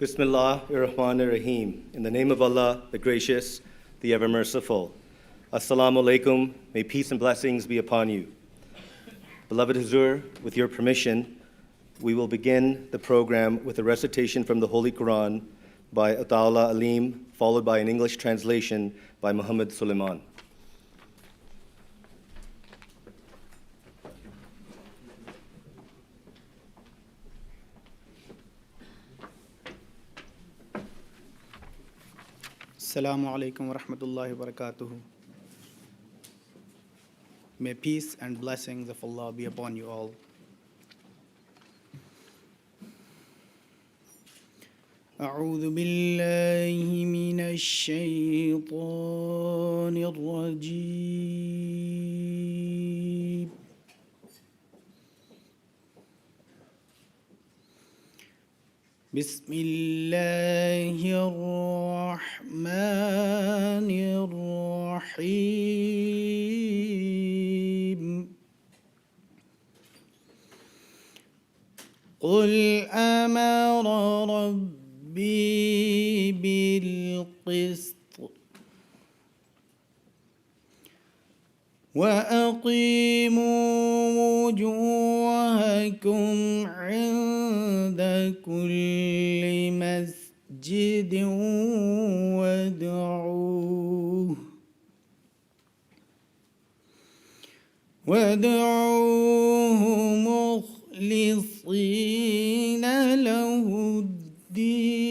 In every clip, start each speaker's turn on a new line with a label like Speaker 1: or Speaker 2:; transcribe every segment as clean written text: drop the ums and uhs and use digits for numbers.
Speaker 1: Bismillah ar-Rahman ar-Rahim. In the name of Allah, the Gracious, the Ever-Merciful. Assalamu alaikum. May peace and blessings be upon you. Beloved Hazur, with your permission, we will begin the program with a recitation from the Holy Quran by Ataullah Alim, followed by an English translation by Muhammad Suleiman.
Speaker 2: Assalamu alaikum wa rahmatullahi wa barakatuhu. May peace and blessings of Allah be upon you all. أعوذ بالله من الشيطان الرجيم. بسم الله الرحمن الرحيم. قل أمر ربي بالقسط وأقيموا وجوهكم عند كل مسجد وادعوه مخلصين له الدين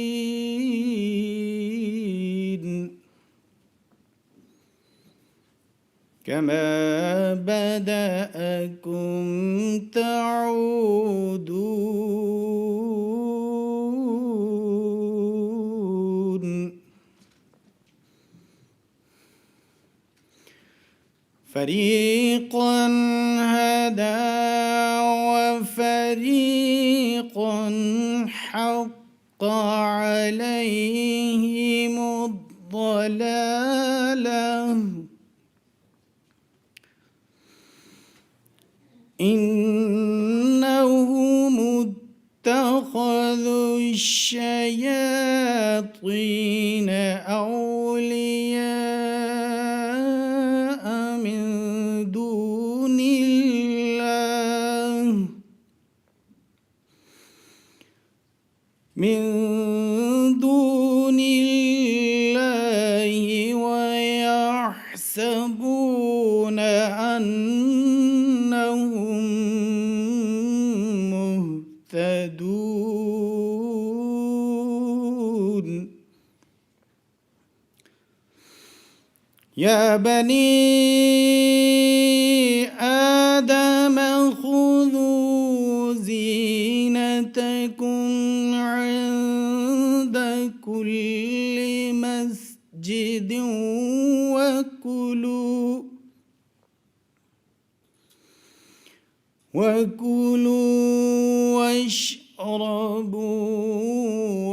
Speaker 2: كما بدأكم تعودون فريقا هدى وفريقا حق عليهم الضلالة إنهم اتخذوا الشياطين أولياء من دون الله ويحسبون أنهم مهتدون يا بني آدم خذوا زينتكم عند كل مسجد وكلوا واشربوا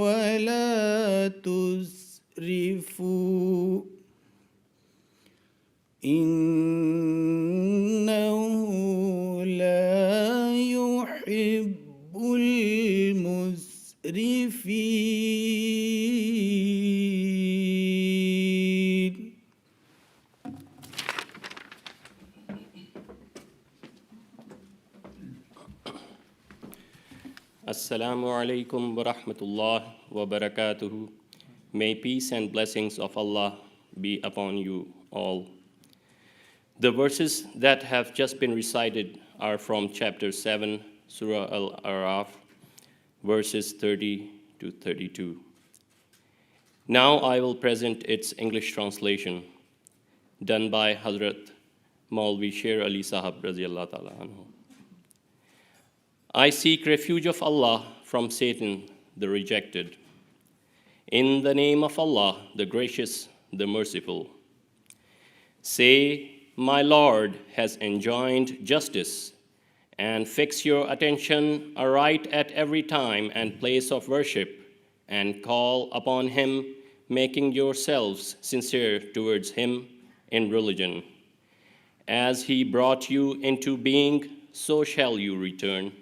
Speaker 2: ولا تسرفوا إنه لا يحب المسرفين.
Speaker 3: Assalamu alaikum wa rahmatullah wa barakatuhu. May peace and blessings of Allah be upon you all. The verses that have just been recited are from chapter 7, Surah Al-Araf, verses 30 to 32. Now I will present its English translation, done by Hazrat Maulvi Sher Ali Sahab Raziyallahu Ta'ala Anhu. I seek refuge of Allah from Satan, the rejected. In the name of Allah, the Gracious, the Merciful. Say, my Lord has enjoined justice, and fix your attention aright at every time and place of worship, and call upon Him, making yourselves sincere towards Him in religion. As He brought you into being, so shall you return.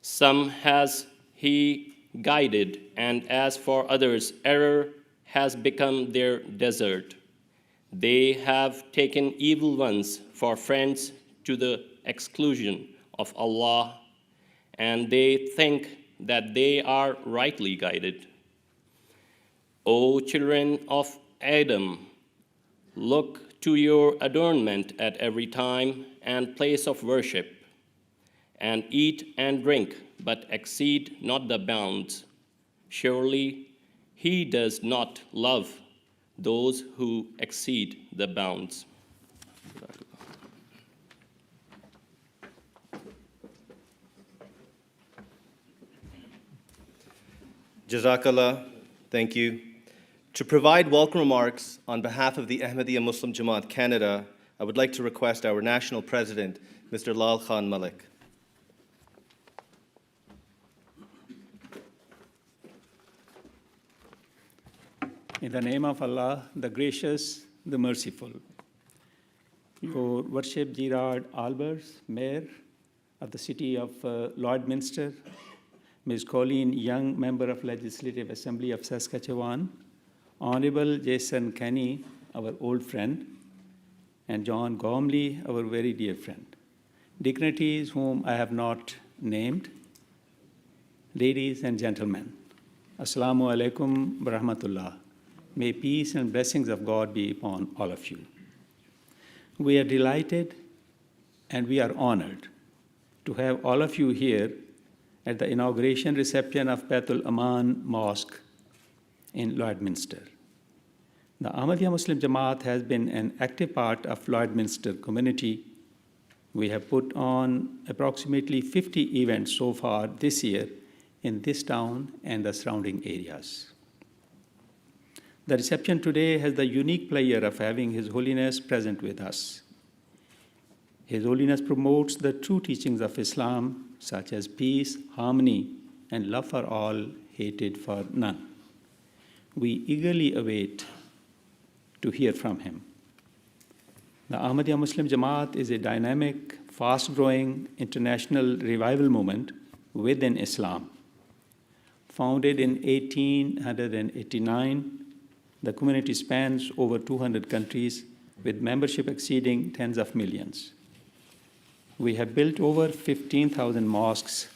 Speaker 3: Some has He guided, and as for others, error has become their desert. They have taken evil ones for friends to the exclusion of Allah, and they think that they are rightly guided. O children of Adam, look to your adornment at every time and place of worship, and eat and drink, but exceed not the bounds. Surely he does not love those who exceed the bounds.
Speaker 1: Jazakallah, thank you. To provide welcome remarks on behalf of the Ahmadiyya Muslim Jamaat Canada, I would like to request our National President, Mr. Lal Khan Malik.
Speaker 4: In the name of Allah, the gracious, the merciful. Your Worship Gerard Albers, Mayor of the city of Lloydminster, Ms. Colleen Young, Member of Legislative Assembly of Saskatchewan, Honorable Jason Kenney, our old friend, and John Gormley, our very dear friend. Dignitaries whom I have not named, ladies and gentlemen, Assalamu alaikum wa rahmatullah. May peace and blessings of God be upon all of you. We are delighted and we are honored to have all of you here at the inauguration reception of Baitul Amaan Mosque in Lloydminster. The Ahmadiyya Muslim Jamaat has been an active part of Lloydminster community. We have put on approximately 50 events so far this year in this town and the surrounding areas. The reception today has the unique pleasure of having His Holiness present with us. His Holiness promotes the true teachings of Islam, such as peace, harmony, and love for all, hated for none. We eagerly await to hear from him. The Ahmadiyya Muslim Jamaat is a dynamic, fast-growing international revival movement within Islam. Founded in 1889, the community spans over 200 countries with membership exceeding tens of millions. We have built over 15,000 mosques,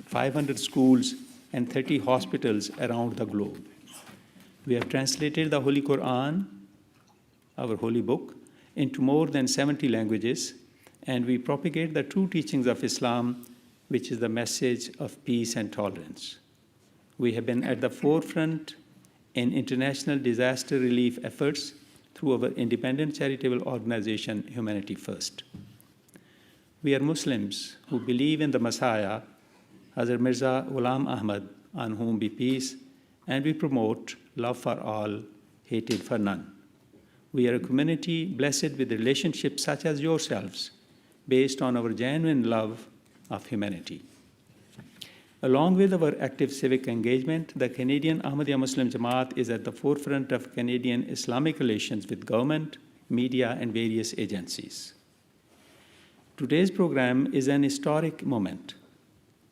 Speaker 4: 500 schools, and 30 hospitals around the globe. We have translated the Holy Quran, our holy book, into more than 70 languages, and we propagate the true teachings of Islam, which is the message of peace and tolerance. We have been at the forefront in international disaster relief efforts through our independent charitable organization, Humanity First. We are Muslims who believe in the Messiah, Hazrat Mirza Ahmad, on whom be peace, and we promote love for all, hated for none. We are a community blessed with relationships such as yourselves, based on our genuine love of humanity. Along with our active civic engagement, the Canadian Ahmadiyya Muslim Jamaat is at the forefront of Canadian Islamic relations with government, media, and various agencies. Today's program is an historic moment.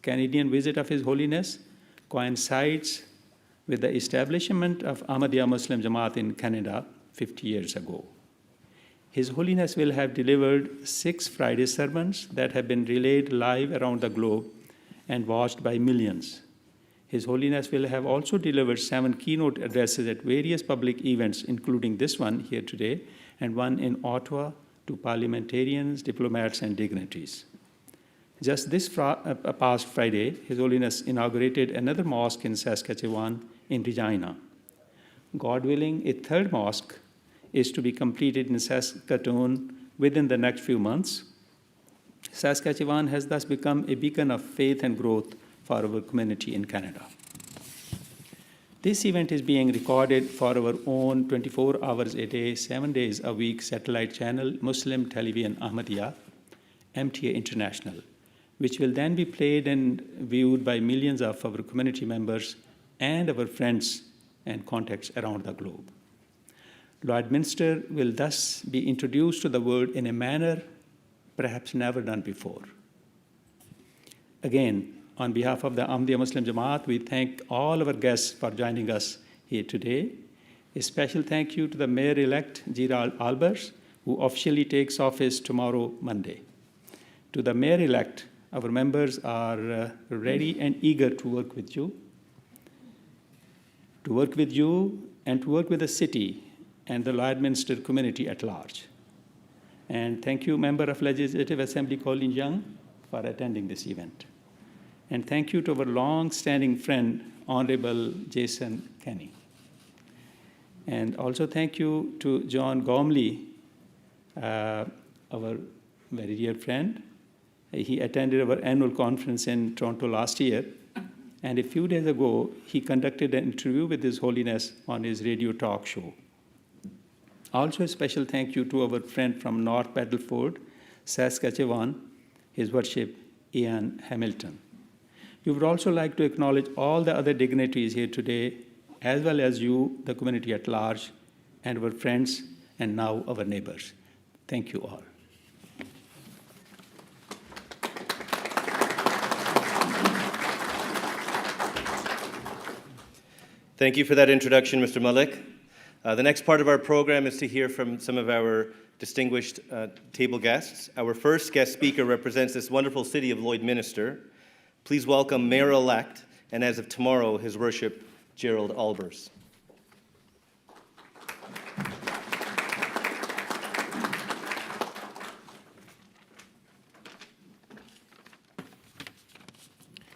Speaker 4: Canadian visit of His Holiness coincides with the establishment of Ahmadiyya Muslim Jamaat in Canada 50 years ago. His Holiness will have delivered 6 Friday sermons that have been relayed live around the globe and watched by millions. His Holiness will have also delivered 7 keynote addresses at various public events, including this one here today, and one in Ottawa to parliamentarians, diplomats, and dignitaries. Just this past Friday, His Holiness inaugurated another mosque in Saskatchewan in Regina. God willing, a third mosque is to be completed in Saskatoon within the next few months. Saskatchewan has thus become a beacon of faith and growth for our community in Canada. This event is being recorded for our own 24 hours a day, 7 days a week satellite channel, Muslim Television Ahmadiyya, MTA International, which will then be played and viewed by millions of our community members and our friends and contacts around the globe. Lloydminster will thus be introduced to the world in a manner perhaps never done before. Again, On behalf of the Ahmadiyya Muslim Jamaat, we thank all our guests for joining us here today. A special thank you to the Mayor-elect, Gerald Albers, who officially takes office tomorrow, Monday. To the Mayor-elect, our members are ready and eager to work with you, and to work with the city and the Lloydminster community at large. And thank you, Member of Legislative Assembly Colin Young, for attending this event. And thank you to our long-standing friend, Honorable Jason Kenney. And also thank you to John Gormley, our very dear friend. He attended our annual conference in Toronto last year. And a few days ago, he conducted an interview with His Holiness on his radio talk show. Also a special thank you to our friend from North Battleford, Saskatchewan, His Worship Ian Hamilton. We would also like to acknowledge all the other dignitaries here today, as well as you, the community at large, and our friends, and now our neighbors. Thank you all.
Speaker 1: Thank you for that introduction, Mr. Malik. The next part of our program is to hear from some of our distinguished table guests. Our first guest speaker represents this wonderful city of Lloydminster. Please welcome Mayor-elect, and as of tomorrow, His Worship Gerald Albers.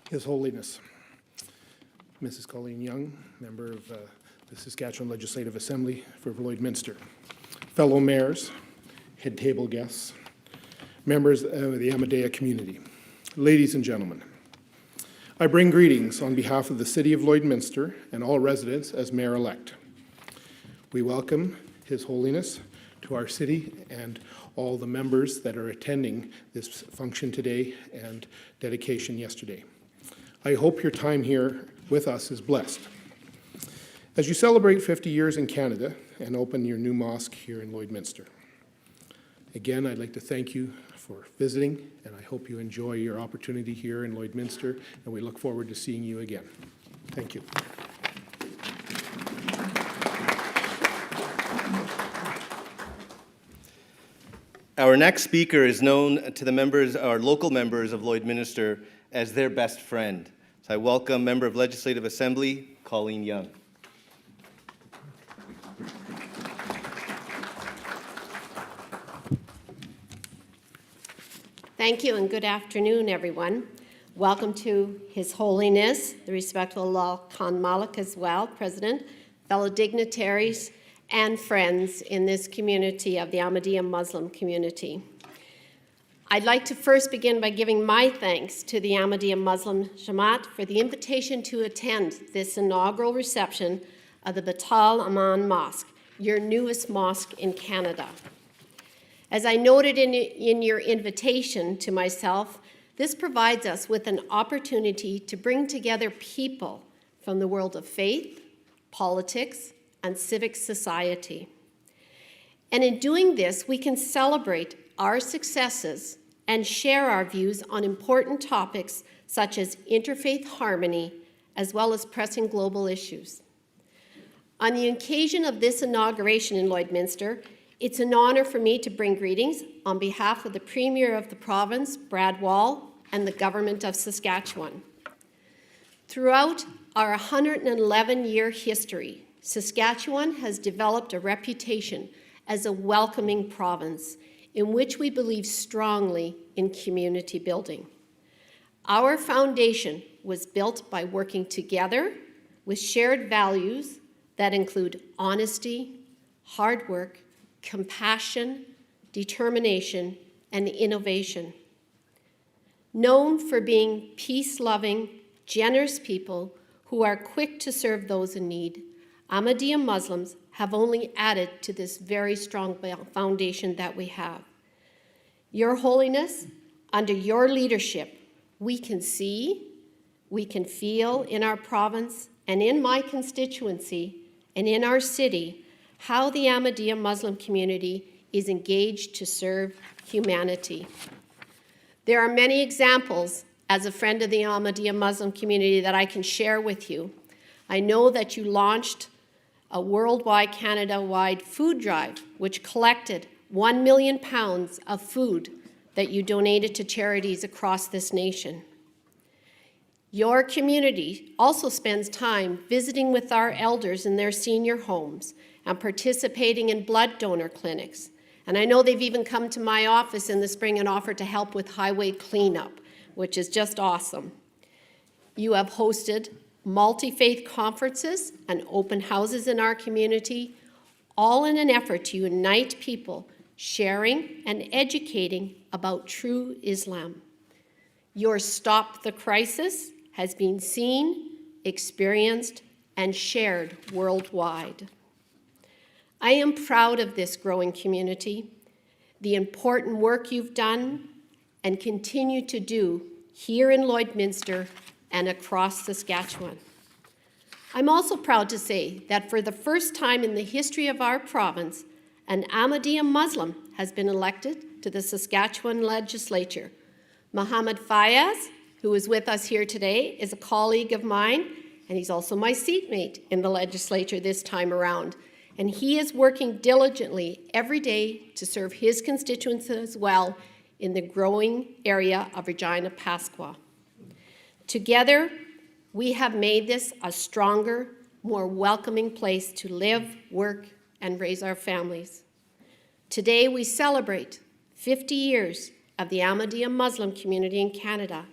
Speaker 5: His Holiness, Mrs. Colleen Young, member of the Saskatchewan Legislative Assembly for Lloydminster, fellow mayors, head table guests, members of the Ahmadiyya community, ladies and gentlemen, I bring greetings on behalf of the City of Lloydminster and all residents as Mayor-elect. We welcome His Holiness to our city and all the members that are attending this function today and dedication yesterday. I hope your time here with us is blessed. As you celebrate 50 years in Canada and open your new mosque here in Lloydminster. Again, I'd like to thank you for visiting, and I hope you enjoy your opportunity here in Lloydminster, and we look forward to seeing you again. Thank you.
Speaker 1: Our next speaker is known to the members, our local members of Lloydminster, as their best friend. So I welcome Member of Legislative Assembly, Colleen Young.
Speaker 6: Thank you and good afternoon, everyone. Welcome to His Holiness, the Respectful Allah Khan Malik as well, President, fellow dignitaries, and friends in this community of the Ahmadiyya Muslim community. I'd like to first begin by giving my thanks to the Ahmadiyya Muslim Jamaat for the invitation to attend this inaugural reception of the Baitul Amaan Mosque, your newest mosque in Canada. As I noted in your invitation to myself, this provides us with an opportunity to bring together people from the world of faith, politics, and civic society. And in doing this, we can celebrate our successes and share our views on important topics such as interfaith harmony, as well as pressing global issues. On the occasion of this inauguration in Lloydminster, it's an honor for me to bring greetings on behalf of the Premier of the province, Brad Wall, and the Government of Saskatchewan. Throughout our 111-year history, Saskatchewan has developed a reputation as a welcoming province in which we believe strongly in community building. Our foundation was built by working together with shared values that include honesty, hard work, compassion, determination, and innovation. Known for being peace-loving, generous people who are quick to serve those in need, Ahmadiyya Muslims have only added to this very strong foundation that we have. Your Holiness, under your leadership, we can see, we can feel in our province and in my constituency and in our city how the Ahmadiyya Muslim community is engaged to serve humanity. There are many examples as a friend of the Ahmadiyya Muslim community that I can share with you. I know that you launched a worldwide, Canada-wide food drive, which collected 1 million pounds of food that you donated to charities across this nation. Your community also spends time visiting with our elders in their senior homes and participating in blood donor clinics. And I know they've even come to my office in the spring and offered to help with highway cleanup, which is just awesome. You have hosted multi-faith conferences and open houses in our community, all in an effort to unite people, sharing and educating about true Islam. Your Stop the Crisis has been seen, experienced, and shared worldwide. I am proud of this growing community, the important work you've done and continue to do here in Lloydminster and across Saskatchewan. I'm also proud to say that for the first time in the history of our province, an Ahmadiyya Muslim has been elected to the Saskatchewan legislature. Muhammad Fayaz, who is with us here today, is a colleague of mine, and he's also my seatmate in the legislature this time around. And he is working diligently every day to serve his constituents as well in the growing area of Regina Pasqua. Together, we have made this a stronger, more welcoming place to live, work, and raise our families. Today, we celebrate 50 years of the Ahmadiyya Muslim community in Canada,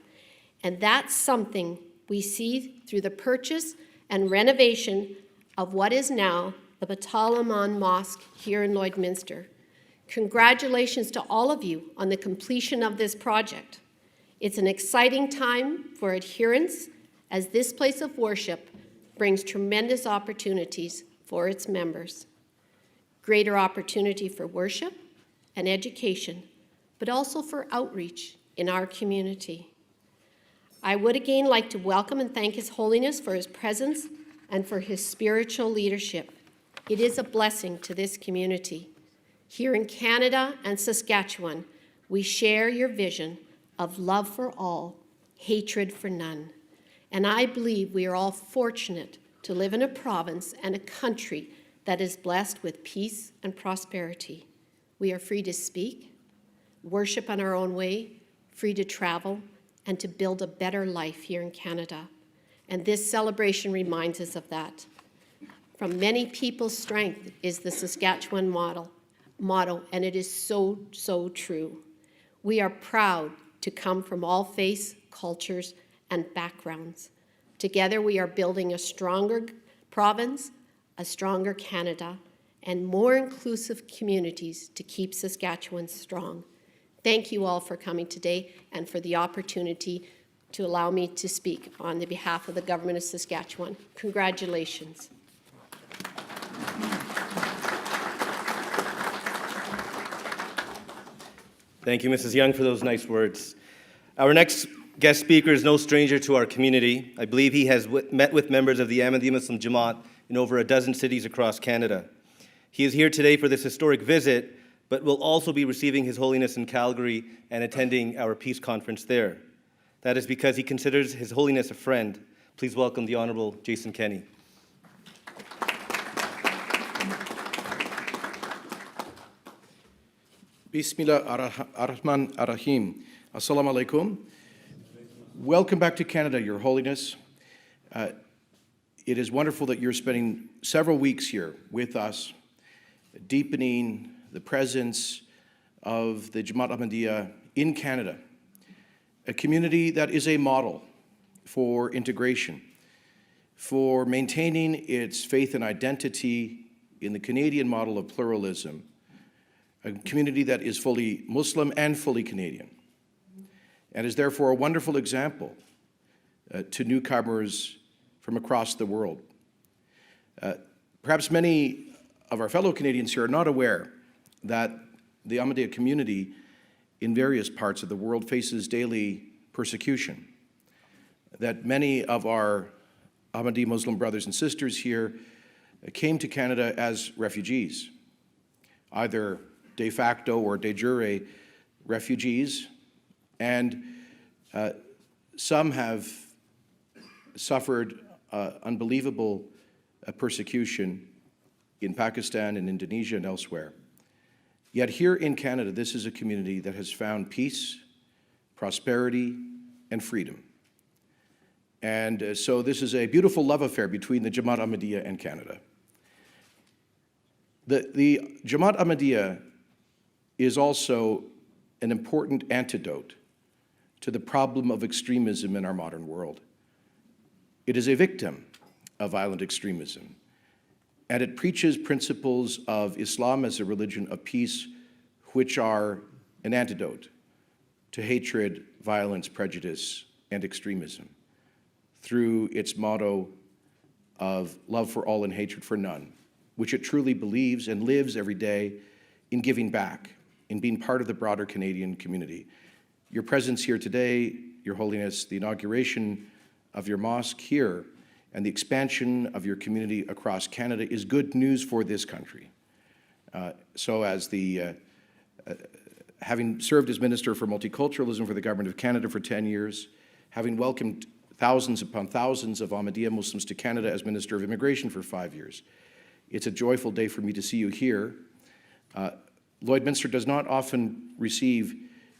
Speaker 6: and that's something we see through the purchase and renovation of what is now the Baitul Amaan Mosque here in Lloydminster. Congratulations to all of you on the completion of this project. It's an exciting time for adherents as this place of worship brings tremendous opportunities for its members. Greater opportunity for worship and education, but also for outreach in our community. I would again like to welcome and thank His Holiness for his presence and for his spiritual leadership. It is a blessing to this community. Here in Canada and Saskatchewan, we share your vision of love for all, hatred for none. And I believe we are all fortunate to live in a province and a country that is blessed with peace and prosperity. We are free to speak, worship in our own way, free to travel, and to build a better life here in Canada. And this celebration reminds us of that. From many people's strength is the Saskatchewan motto, and it is so, so true. We are proud to come from all faiths, cultures, and backgrounds. Together we are building a stronger province, a stronger Canada, and more inclusive communities to keep Saskatchewan strong. Thank you all for coming today and for the opportunity to allow me to speak on the behalf of the Government of Saskatchewan. Congratulations.
Speaker 1: Thank you, Mrs. Young, for those nice words. Our next guest speaker is no stranger to our community. I believe he has met with members of the Ahmadiyya Muslim Jamaat in over a dozen cities across Canada. He is here today for this historic visit, but will also be receiving His Holiness in Calgary and attending our peace conference there. That is because he considers His Holiness a friend. Please welcome the Honorable Jason Kenney.
Speaker 7: Bismillah ar-Rahman ar-Rahim. Assalamu alaikum. Welcome back to Canada, Your Holiness. It is wonderful that you're spending several weeks here with us, deepening the presence of the Jamaat Ahmadiyya in Canada, a community that is a model for integration, for maintaining its faith and identity in the Canadian model of pluralism, a community that is fully Muslim and fully Canadian, and is therefore a wonderful example to newcomers from across the world. Perhaps many of our fellow Canadians here are not aware that the Ahmadiyya community in various parts of the world faces daily persecution, that many of our Ahmadiyya Muslim brothers and sisters here came to Canada as refugees, either de facto or de jure refugees, and some have suffered unbelievable persecution in Pakistan and Indonesia and elsewhere. Yet here in Canada, this is a community that has found peace, prosperity, and freedom. And so this is a beautiful love affair between the Jamaat Ahmadiyya and Canada. The Jamaat Ahmadiyya is also an important antidote to the problem of extremism in our modern world. It is a victim of violent extremism, and it preaches principles of Islam as a religion of peace, which are an antidote to hatred, violence, prejudice, and extremism, through its motto of love for all and hatred for none, which it truly believes and lives every day in giving back, in being part of the broader Canadian community. Your presence here today, Your Holiness, the inauguration of your mosque here, and the expansion of your community across Canada is good news for this country. So as having served as Minister for Multiculturalism for the Government of Canada for 10 years, having welcomed thousands upon thousands of Ahmadiyya Muslims to Canada as Minister of Immigration for 5 years, it's a joyful day for me to see you here. Lloydminster does not often receive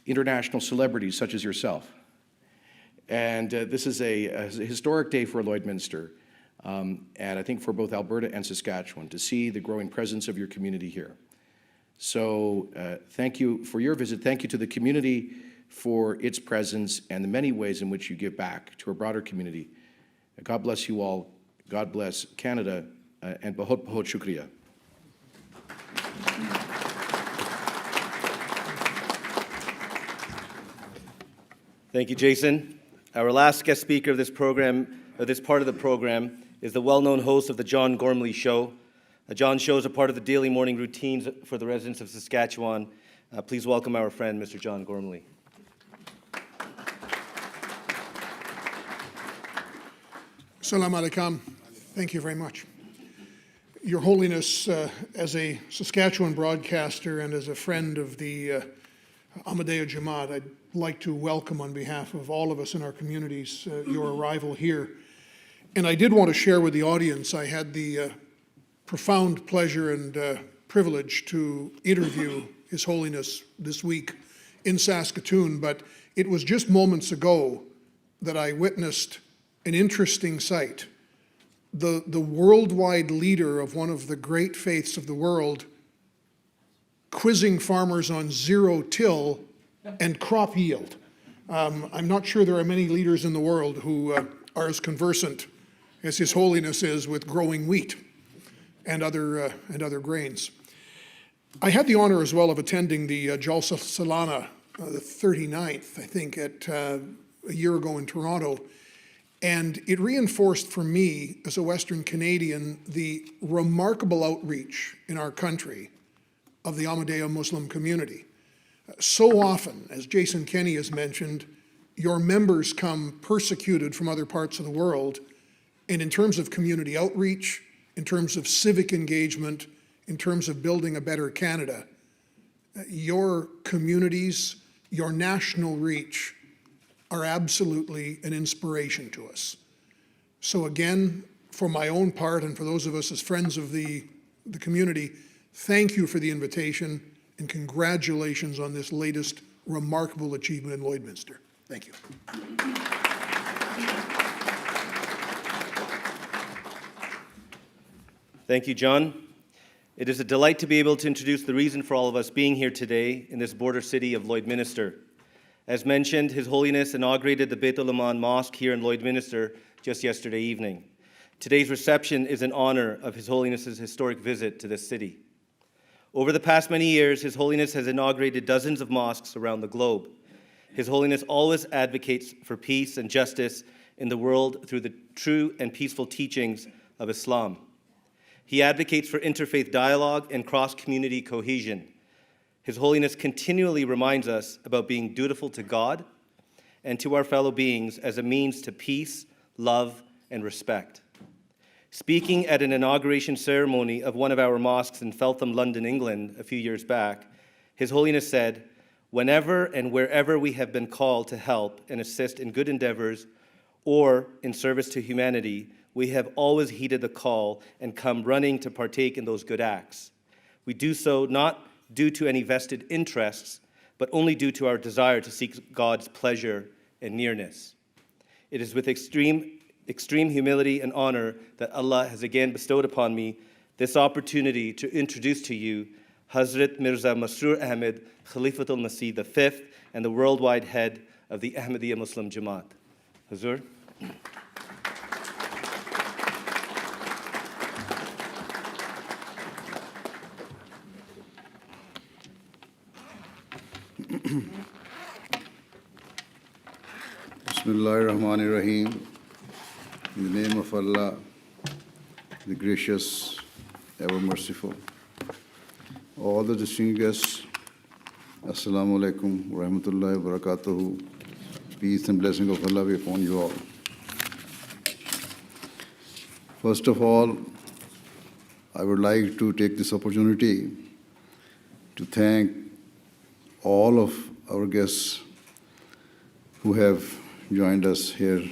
Speaker 7: international celebrities such as yourself. And this is a historic day for Lloydminster, and I think for both Alberta and Saskatchewan, to see the growing presence of your community here. So thank you for your visit. Thank you to the community for its presence and the many ways in which you give back to a broader community. God bless you all. God bless Canada, and bahut bahut shukriya.
Speaker 1: Thank you, Jason. Our last guest speaker of this program, this part of the program, is the well-known host of the John Gormley Show. John's shows are part of the daily morning routines for the residents of Saskatchewan. Please welcome our friend, Mr. John Gormley.
Speaker 8: Salam alaikum. Thank you very much. Your Holiness, as a Saskatchewan broadcaster and as a friend of the Ahmadiyya Jamaat, I'd like to welcome on behalf of all of us in our communities your arrival here. And I did want to share with the audience, I had the profound pleasure and privilege to interview His Holiness this week in Saskatoon, but it was just moments ago that I witnessed an interesting sight. The worldwide leader of one of the great faiths of the world quizzing farmers on zero-till and crop yield. I'm not sure there are many leaders in the world who are as conversant as His Holiness is with growing wheat and other grains. I had the honor as well of attending the Jalsa Salana, the 39th, I think, a year ago in Toronto. And it reinforced for me, as a Western Canadian, the remarkable outreach in our country of the Ahmadiyya Muslim community. So often, as Jason Kenney has mentioned, your members come persecuted from other parts of the world, and in terms of community outreach, in terms of civic engagement, in terms of building a better Canada, your communities, your national reach are absolutely an inspiration to us. So again, for my own part and for those of us as friends of the community, thank you for the invitation and congratulations on this latest remarkable achievement in Lloydminster. Thank you.
Speaker 1: Thank you, John. It is a delight to be able to introduce the reason for all of us being here today in this border city of Lloydminster. As mentioned, His Holiness inaugurated the Baitul Amaan Mosque here in Lloydminster just yesterday evening. Today's reception is in honor of His Holiness's historic visit to this city. Over the past many years, His Holiness has inaugurated dozens of mosques around the globe. His Holiness always advocates for peace and justice in the world through the true and peaceful teachings of Islam. He advocates for interfaith dialogue and cross-community cohesion. His Holiness continually reminds us about being dutiful to God and to our fellow beings as a means to peace, love, and respect. Speaking at an inauguration ceremony of one of our mosques in Feltham, London, England, a few years back, His Holiness said, Whenever and wherever we have been called to help and assist in good endeavors or in service to humanity, we have always heeded the call and come running to partake in those good acts. We do so not due to any vested interests, but only due to our desire to seek God's pleasure and nearness. It is with extreme humility and honor that Allah has again bestowed upon me this opportunity to introduce to you Hazrat Mirza Masroor Ahmad, Khalifatul Masih V, and the worldwide head of the Ahmadiyya Muslim Jamaat. Hazur.
Speaker 9: Bismillahirrahmanirrahim. In the name of Allah, the gracious, ever merciful. All the distinguished guests, Assalamu alaikum wa rahmatullahi wa barakatuhu. Peace and blessing of Allah be upon you all. First of all, I would like to take this opportunity to thank all of our guests who have joined us here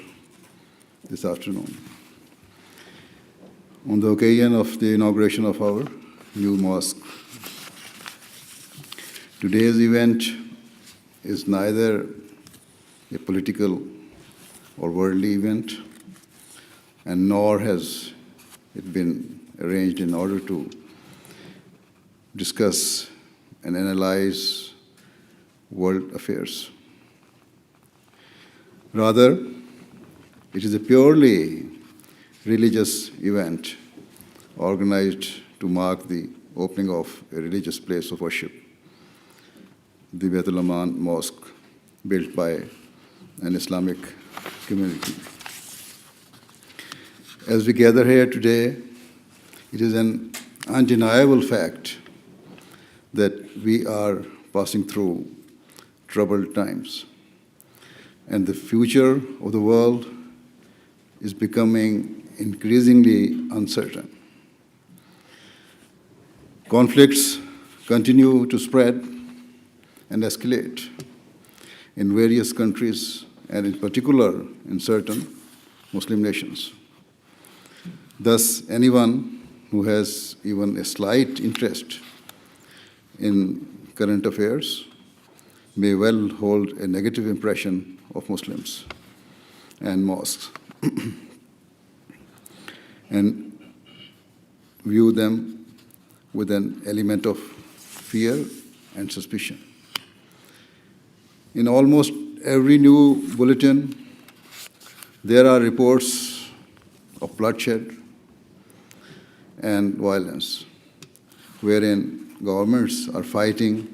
Speaker 9: this afternoon on the occasion of the inauguration of our new mosque. Today's event is neither a political or worldly event, and nor has it been arranged in order to discuss and analyze world affairs. Rather, it is a purely religious event organized to mark the opening of a religious place of worship, the Baitul Amaan Mosque, built by an Islamic community. As we gather here today, it is an undeniable fact that we are passing through troubled times, and the future of the world is becoming increasingly uncertain. Conflicts continue to spread and escalate in various countries, and in particular in certain Muslim nations. Thus, anyone who has even a slight interest in current affairs may well hold a negative impression of Muslims and mosques and view them with an element of fear and suspicion. In almost every new bulletin, there are reports of bloodshed and violence, wherein governments are fighting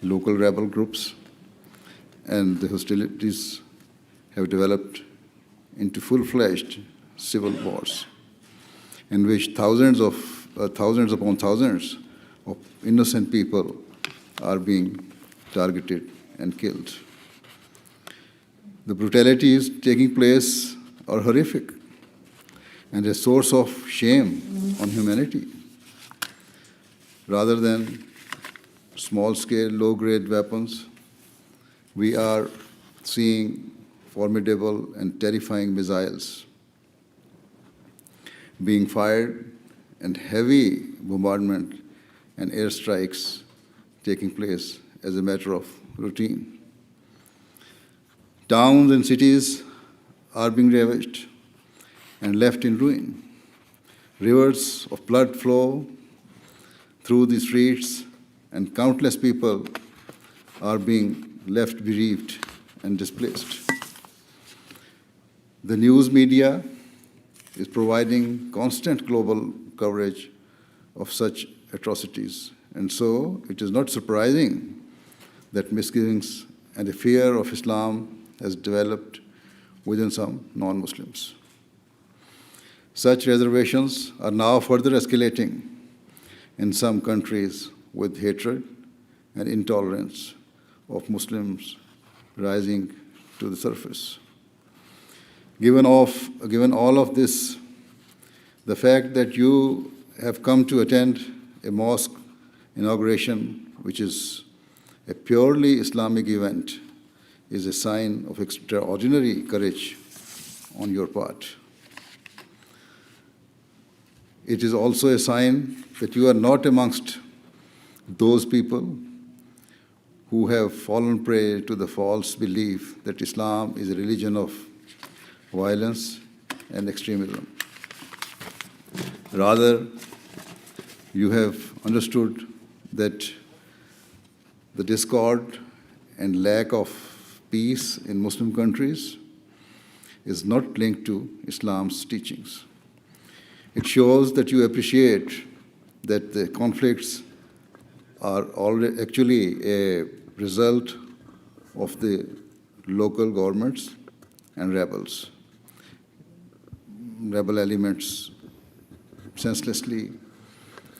Speaker 9: local rebel groups, and the hostilities have developed into full-fledged civil wars, in which thousands upon thousands of innocent people are being targeted and killed. The brutalities taking place are horrific and a source of shame on humanity. Rather than small-scale, low-grade weapons, we are seeing formidable and terrifying missiles being fired and heavy bombardment and airstrikes taking place as a matter of routine. Towns and cities are being ravaged and left in ruin. Rivers of blood flow through the streets, and countless people are being left bereaved and displaced. The news media is providing constant global coverage of such atrocities, and so it is not surprising that misgivings and a fear of Islam has developed within some non-Muslims. Such reservations are now further escalating in some countries, with hatred and intolerance of Muslims rising to the surface. Given all of this, the fact that you have come to attend a mosque inauguration, which is a purely Islamic event is a sign of extraordinary courage on your part. It is also a sign that you are not amongst those people who have fallen prey to the false belief that Islam is a religion of violence and extremism. Rather, you have understood that the discord and lack of peace in Muslim countries is not linked to Islam's teachings. It shows that you appreciate that the conflicts are already actually a result of the local governments and rebels, rebel elements senselessly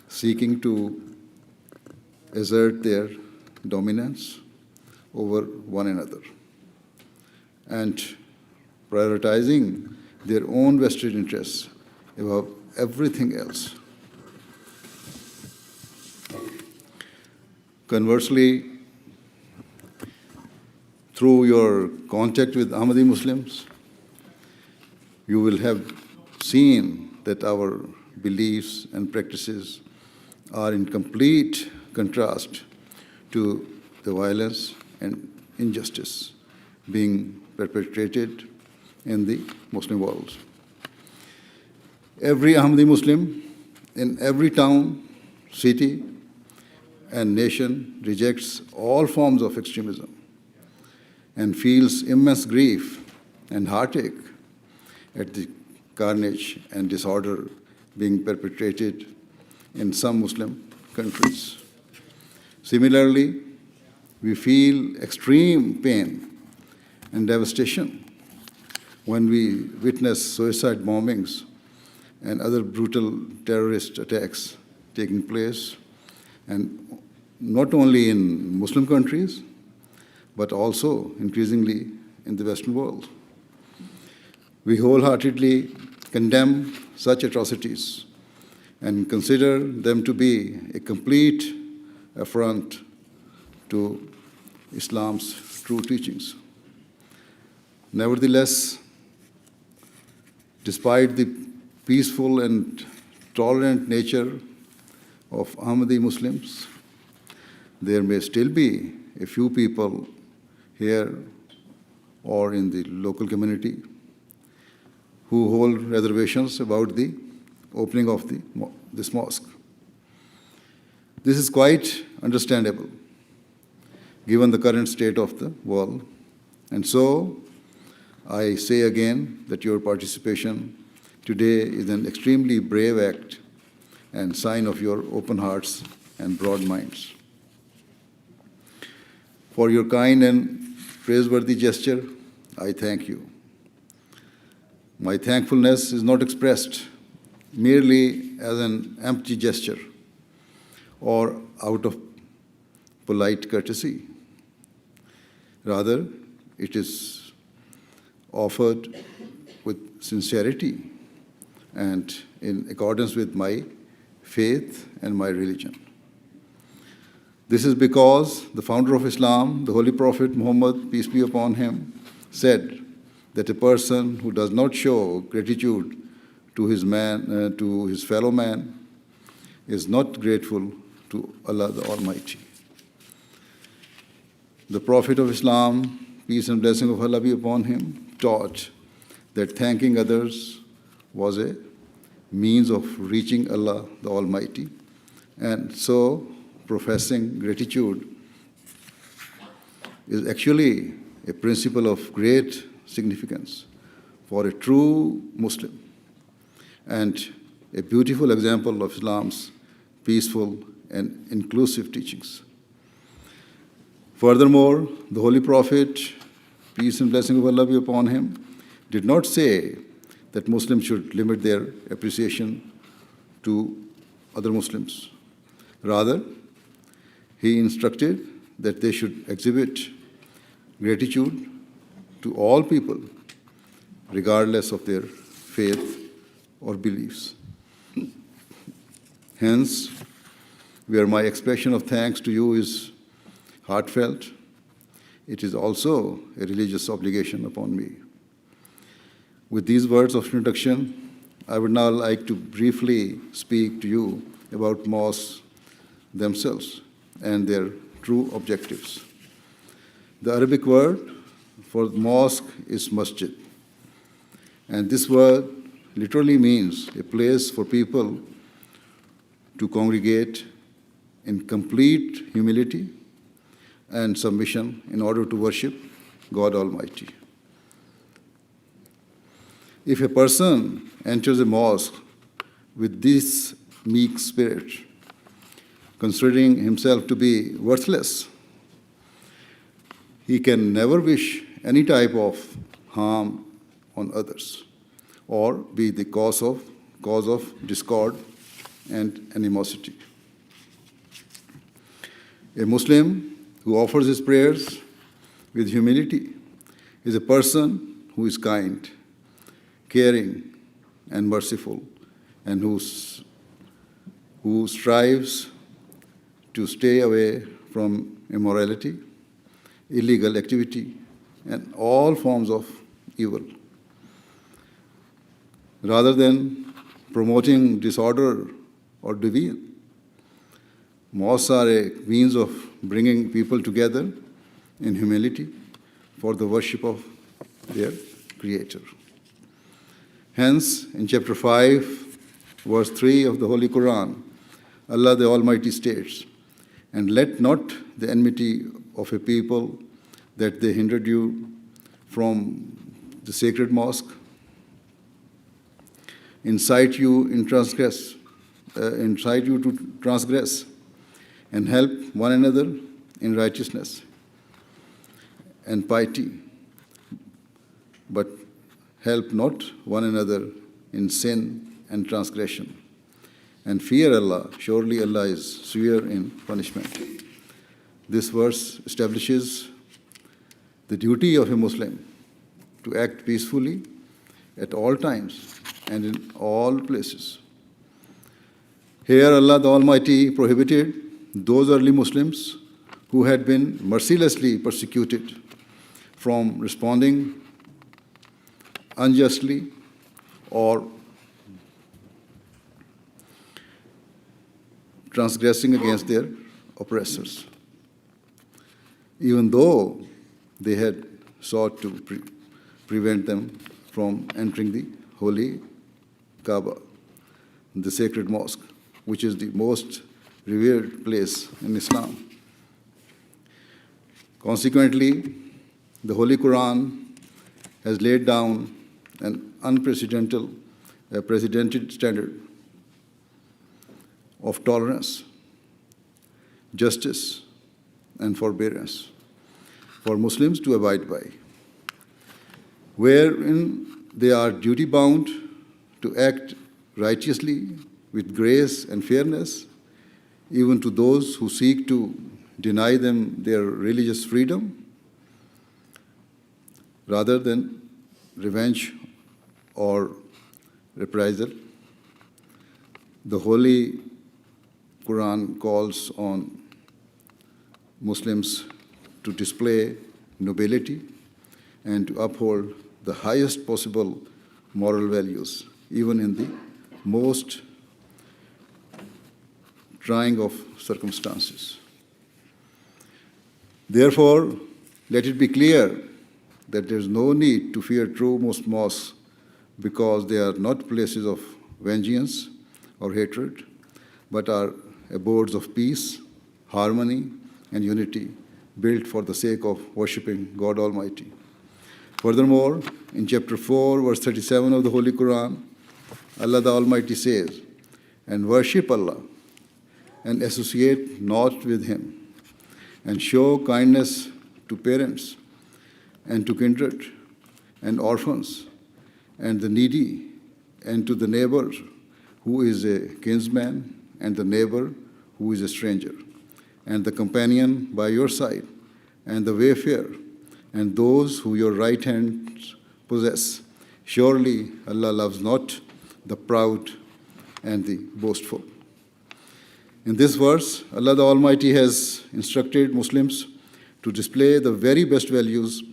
Speaker 9: seeking to assert their dominance over one another and prioritizing their own vested interests above everything else. Conversely, through your contact with Ahmadi Muslims, you will have seen that our beliefs and practices are in complete contrast to the violence and injustice being perpetrated in the Muslim world. Every Ahmadi Muslim in every town, city, and nation rejects all forms of extremism and feels immense grief and heartache at the carnage and disorder being perpetrated in some Muslim countries. Similarly, we feel extreme pain and devastation when we witness suicide bombings and other brutal terrorist attacks taking place, and not only in Muslim countries, but also increasingly in the Western world. We wholeheartedly condemn such atrocities and consider them to be a complete affront to Islam's true teachings. Nevertheless, despite the peaceful and tolerant nature of Ahmadi Muslims, there may still be a few people here or in the local community who hold reservations about the opening of this mosque. This is quite understandable, given the current state of the world. And so, I say again that your participation today is an extremely brave act and sign of your open hearts and broad minds. For your kind and praiseworthy gesture, I thank you. My thankfulness is not expressed merely as an empty gesture or out of polite courtesy. Rather, it is offered with sincerity and in accordance with my faith and my religion. This is because the founder of Islam, the Holy Prophet Muhammad, peace be upon him, said that a person who does not show gratitude to his fellow man is not grateful to Allah the Almighty. The Prophet of Islam, peace and blessing of Allah be upon him, taught that thanking others was a means of reaching Allah the Almighty, and so professing gratitude is actually a principle of great significance for a true Muslim and a beautiful example of Islam's peaceful and inclusive teachings. Furthermore, the Holy Prophet, peace and blessing of Allah be upon him, did not say that Muslims should limit their appreciation to other Muslims. Rather, he instructed that they should exhibit gratitude to all people, regardless of their faith or beliefs. Hence, where my expression of thanks to you is heartfelt, it is also a religious obligation upon me. With these words of introduction, I would now like to briefly speak to you about mosques themselves and their true objectives. The Arabic word for mosque is masjid, and this word literally means a place for people to congregate in complete humility and submission in order to worship God Almighty. If a person enters a mosque with this meek spirit, considering himself to be worthless, he can never wish any type of harm on others or be the cause of discord and animosity. A Muslim who offers his prayers with humility is a person who is kind, caring, and merciful, and who strives to stay away from immorality, illegal activity, and all forms of evil. Rather than promoting disorder or division, mosques are a means of bringing people together in humility for the worship of their Creator. Hence, in chapter 5, verse 3 of the Holy Quran, Allah the Almighty states, "And let not the enmity of a people that they hindered you from the sacred mosque incite you to transgress, and help one another in righteousness and piety, but help not one another in sin and transgression. And fear Allah, surely Allah is severe in punishment." This verse establishes the duty of a Muslim to act peacefully at all times and in all places. Here Allah the Almighty prohibited those early Muslims who had been mercilessly persecuted from responding unjustly or transgressing against their oppressors, even though they had sought to prevent them from entering the holy Kaaba, the sacred mosque, which is the most revered place in Islam. Consequently, the Holy Quran has laid down an unprecedented standard of tolerance, justice, and forbearance for Muslims to abide by, wherein they are duty-bound to act righteously with grace and fairness, even to those who seek to deny them their religious freedom, rather than revenge or reprisal. The Holy Quran calls on Muslims to display nobility and to uphold the highest possible moral values, even in the most trying of circumstances. Therefore, let it be clear that there is no need to fear true mosques, because they are not places of vengeance or hatred, but are abodes of peace, harmony, and unity, built for the sake of worshipping God Almighty. Furthermore, in chapter 4, verse 37 of the Holy Quran, Allah the Almighty says, "And worship Allah, and associate not with Him, and show kindness to parents, and to kindred, and orphans, and the needy, and to the neighbor who is a kinsman, and the neighbor who is a stranger, and the companion by your side, and the wayfarer, and those who your right hands possess. Surely Allah loves not the proud and the boastful." In this verse, Allah the Almighty has instructed Muslims to display the very best values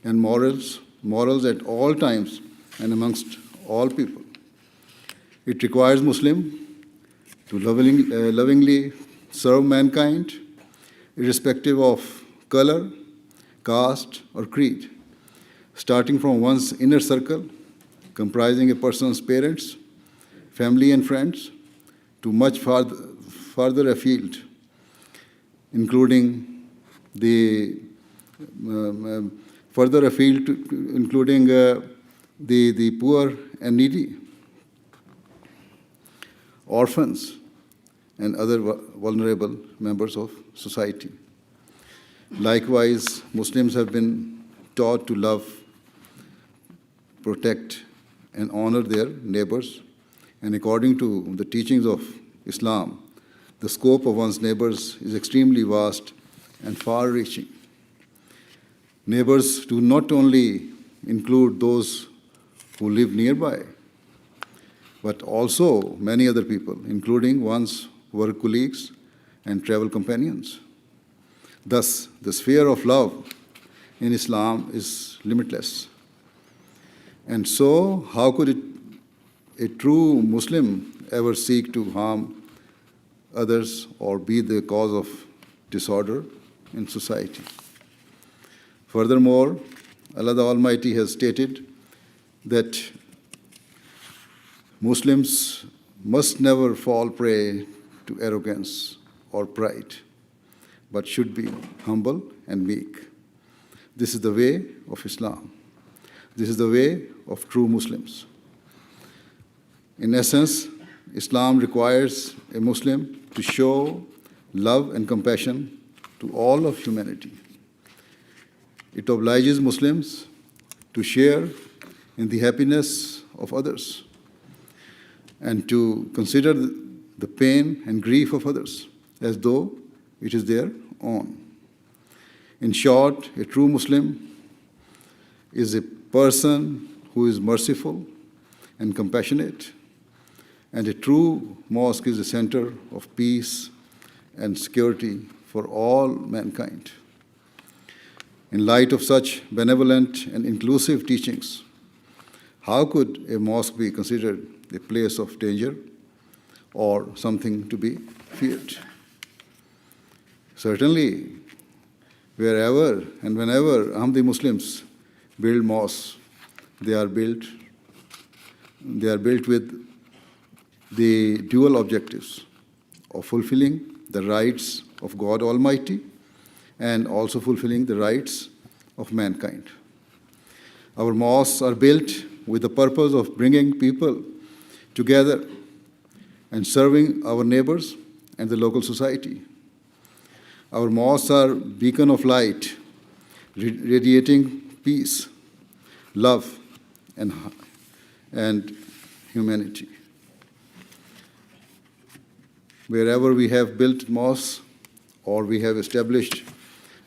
Speaker 9: and morals at all times and amongst all people. It requires Muslims to lovingly serve mankind, irrespective of color, caste, or creed, starting from one's inner circle, comprising a person's parents, family, and friends, to much farther afield, including the poor and needy, orphans, and other vulnerable members of society. Likewise, Muslims have been taught to love, protect, and honor their neighbors. And according to the teachings of Islam, the scope of one's neighbors is extremely vast and far-reaching. Neighbors do not only include those who live nearby, but also many other people, including one's work colleagues and travel companions. Thus, the sphere of love in Islam is limitless. And so, how could a true Muslim ever seek to harm others or be the cause of disorder in society? Furthermore, Allah the Almighty has stated that Muslims must never fall prey to arrogance or pride, but should be humble and meek. This is the way of Islam. This is the way of true Muslims. In essence, Islam requires a Muslim to show love and compassion to all of humanity. It obliges Muslims to share in the happiness of others and to consider the pain and grief of others as though it is their own. In short, a true Muslim is a person who is merciful and compassionate, and a true mosque is a center of peace and security for all mankind. In light of such benevolent and inclusive teachings, how could a mosque be considered a place of danger or something to be feared? Certainly, wherever and whenever Ahmadi Muslims build mosques, they are built with the dual objectives of fulfilling the rights of God Almighty and also fulfilling the rights of mankind. Our mosques are built with the purpose of bringing people together and serving our neighbors and the local society. Our mosques are a beacon of light, radiating peace, love, and humanity. Wherever we have built mosques or we have established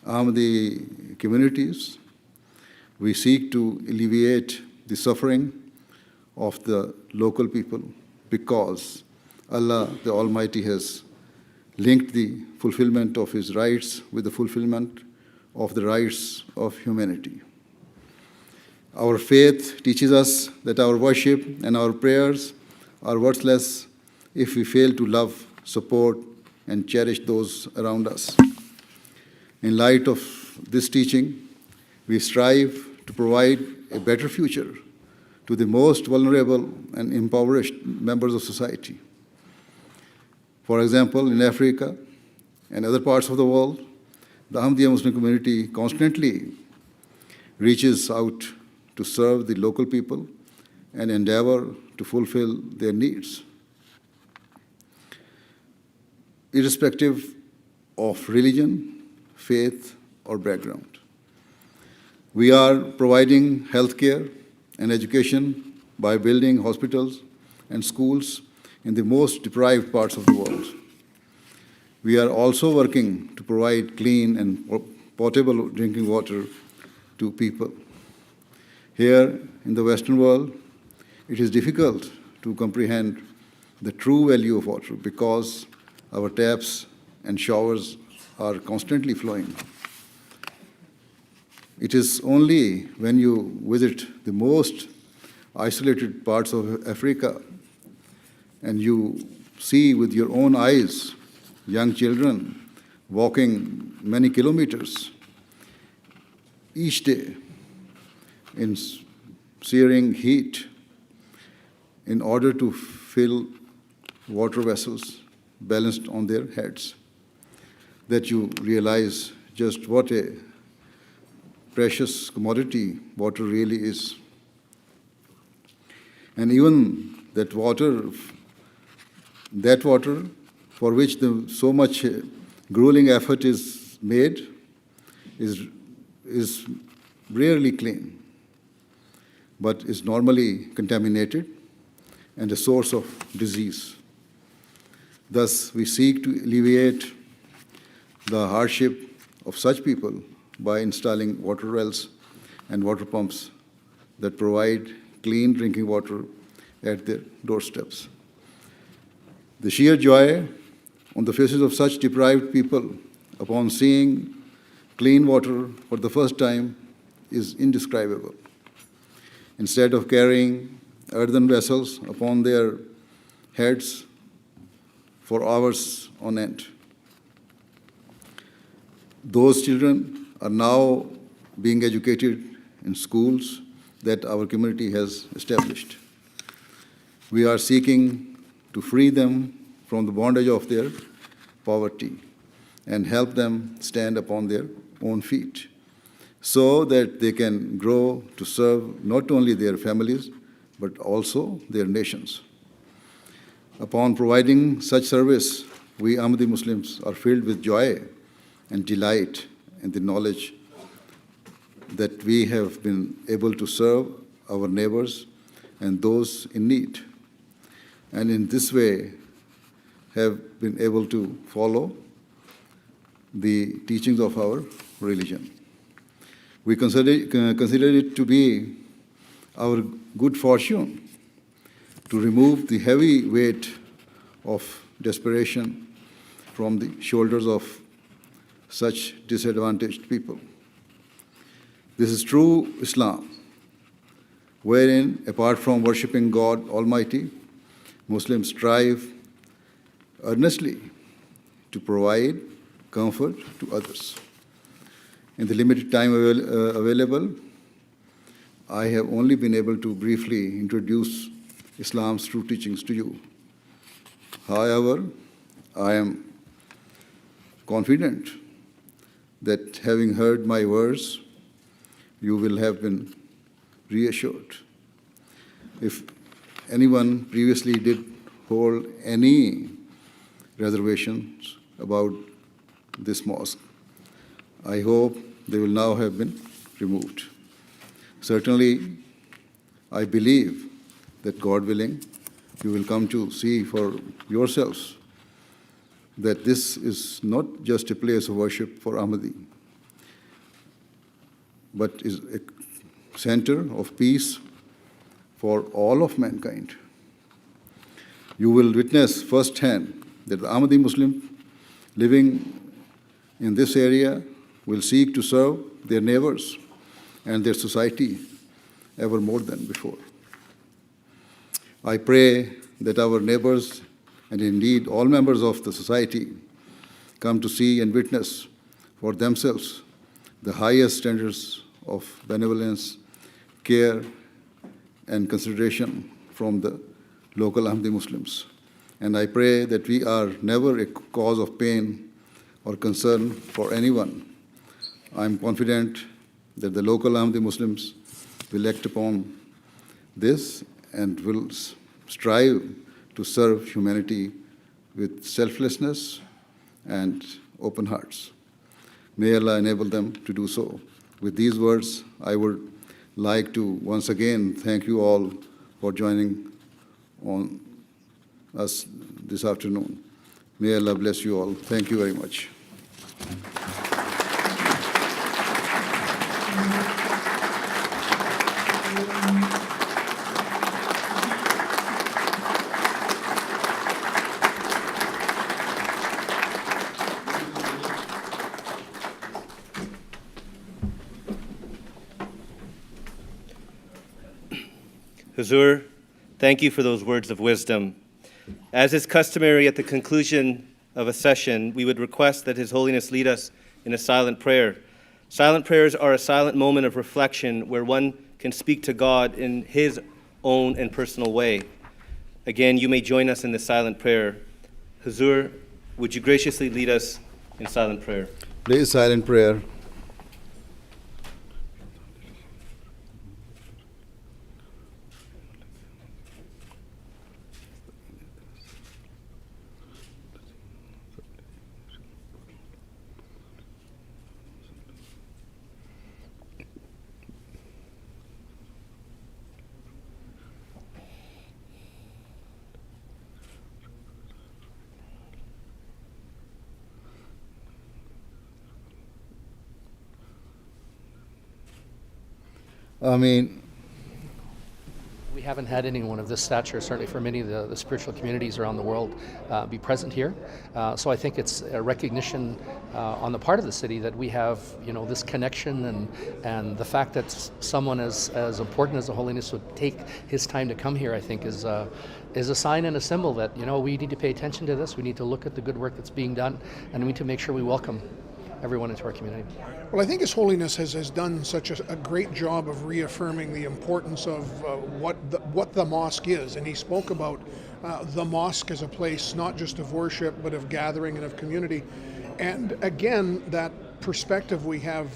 Speaker 9: Ahmadi communities, we seek to alleviate the suffering of the local people because Allah the Almighty has linked the fulfillment of His rights with the fulfillment of the rights of humanity. Our faith teaches us that our worship and our prayers are worthless if we fail to love, support, and cherish those around us. In light of this teaching, we strive to provide a better future to the most vulnerable and impoverished members of society. For example, in Africa and other parts of the world, the Ahmadiyya Muslim community constantly reaches out to serve the local people and endeavor to fulfill their needs. Irrespective of religion, faith, or background. We are providing healthcare and education by building hospitals and schools in the most deprived parts of the world. We are also working to provide clean and potable drinking water to people. Here in the Western world, it is difficult to comprehend the true value of water because our taps and showers are constantly flowing. It is only when you visit the most isolated parts of Africa and you see with your own eyes young children walking many kilometers each day in searing heat in order to fill water vessels balanced on their heads, that you realize just what a precious commodity water really is. And even that water for which so much grueling effort is made is rarely clean, but is normally contaminated and a source of disease. Thus, we seek to alleviate the hardship of such people by installing water wells and water pumps that provide clean drinking water at their doorsteps. The sheer joy on the faces of such deprived people upon seeing clean water for the first time is indescribable. Instead of carrying earthen vessels upon their heads for hours on end, those children are now being educated in schools that our community has established. We are seeking to free them from the bondage of their poverty and help them stand upon their own feet so that they can grow to serve not only their families but also their nations. Upon providing such service, we Ahmadi Muslims are filled with joy and delight in the knowledge that we have been able to serve our neighbors and those in need, and in this way have been able to follow the teachings of our religion. We consider it to be our good fortune to remove the heavy weight of desperation from the shoulders of such disadvantaged people. This is true Islam, wherein, apart from worshipping God Almighty, Muslims strive earnestly to provide comfort to others. In the limited time available, I have only been able to briefly introduce Islam's true teachings to you. However, I am confident that having heard my words, you will have been reassured. If anyone previously did hold any reservations about this mosque, I hope they will now have been removed. Certainly, I believe that, God willing, you will come to see for yourselves that this is not just a place of worship for Ahmadi, but is a center of peace for all of mankind. You will witness firsthand that the Ahmadi Muslim living in this area will seek to serve their neighbors and their society ever more than before. I pray that our neighbors, and indeed all members of the society, come to see and witness for themselves the highest standards of benevolence, care, and consideration from the local Ahmadi Muslims. And I pray that we are never a cause of pain or concern for anyone. I am confident that the local Ahmadi Muslims will act upon this and will strive to serve humanity with selflessness and open hearts. May Allah enable them to do so. With these words, I would like to once again thank you all for joining on us this afternoon. May Allah bless you all. Thank you very much.
Speaker 1: Hazur, thank you for those words of wisdom. As is customary at the conclusion of a session, we would request that His Holiness lead us in a silent prayer. Silent prayers are a silent moment of reflection where one can speak to God in his own and personal way. Again, you may join us in the silent prayer. Hazur, would you graciously lead us in silent prayer?
Speaker 9: Please, silent prayer.
Speaker 10: We haven't had anyone of this stature, certainly for many of the spiritual communities around the world, be present here. So I think it's a recognition on the part of the city that we have, this connection, and the fact that someone as important as the Holiness would take his time to come here, I think is a sign and a symbol that, we need to pay attention to this. We need to look at the good work that's being done, and we need to make sure we welcome everyone into our community.
Speaker 8: Well, I think His Holiness has done such a great job of reaffirming the importance of what the mosque is. And he spoke about the mosque as a place not just of worship, but of gathering and of community. And again, that perspective we have,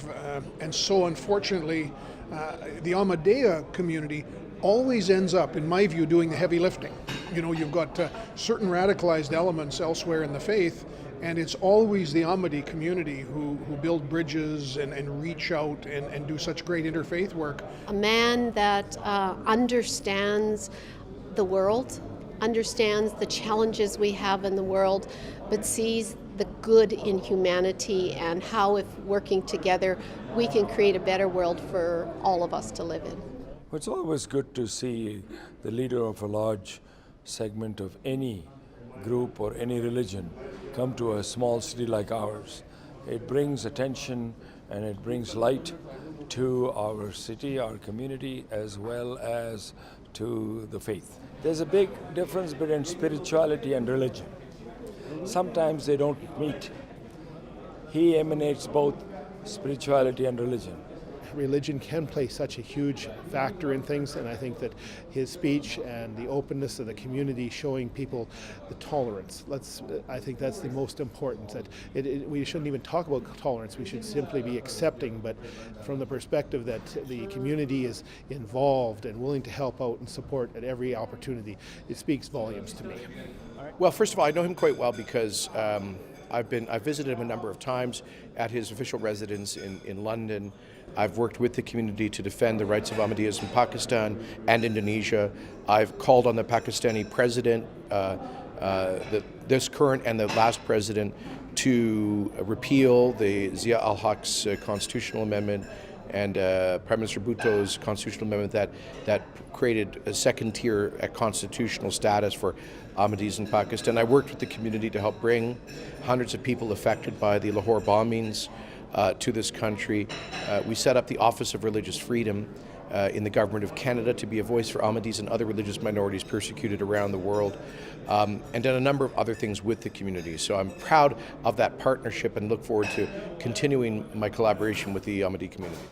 Speaker 8: and so unfortunately, the Ahmadiyya community always ends up, in my view, doing the heavy lifting. You've got certain radicalized elements elsewhere in the faith, and it's always the Ahmadi community who build bridges and reach out and do such great interfaith work.
Speaker 6: A man that understands the world, understands the challenges we have in the world, but sees the good in humanity and how, if working together, we can create a better world for all of us to live in.
Speaker 11: It's always good to see the leader of a large segment of any group or any religion come to a small city like ours. It brings attention and it brings light to our city, our community, as well as to the faith. There's a big difference between spirituality and religion. Sometimes they don't meet. He emanates both spirituality and religion.
Speaker 5: Religion can play such a huge factor in things, and I think that his speech and the openness of the community, showing people the tolerance, I think that's the most important. That we shouldn't even talk about tolerance, we should simply be accepting, but from the perspective that the community is involved and willing to help out and support at every opportunity, it speaks volumes to me.
Speaker 7: Well, first of all, I know him quite well because I've visited him a number of times at his official residence in London. I've worked with the community to defend the rights of Ahmadiyyas in Pakistan and Indonesia. I've called on the Pakistani president, this current and the last president, to repeal the Zia al-Haq's constitutional amendment and Prime Minister Bhutto's constitutional amendment that created a second tier at constitutional status for Ahmadis in Pakistan. I worked with the community to help bring hundreds of people affected by the Lahore bombings to this country. We set up the Office of Religious Freedom in the Government of Canada to be a voice for Ahmadis and other religious minorities persecuted around the world, and done a number of other things with the community. So I'm proud of that partnership and look forward to continuing my collaboration with the Ahmadi community.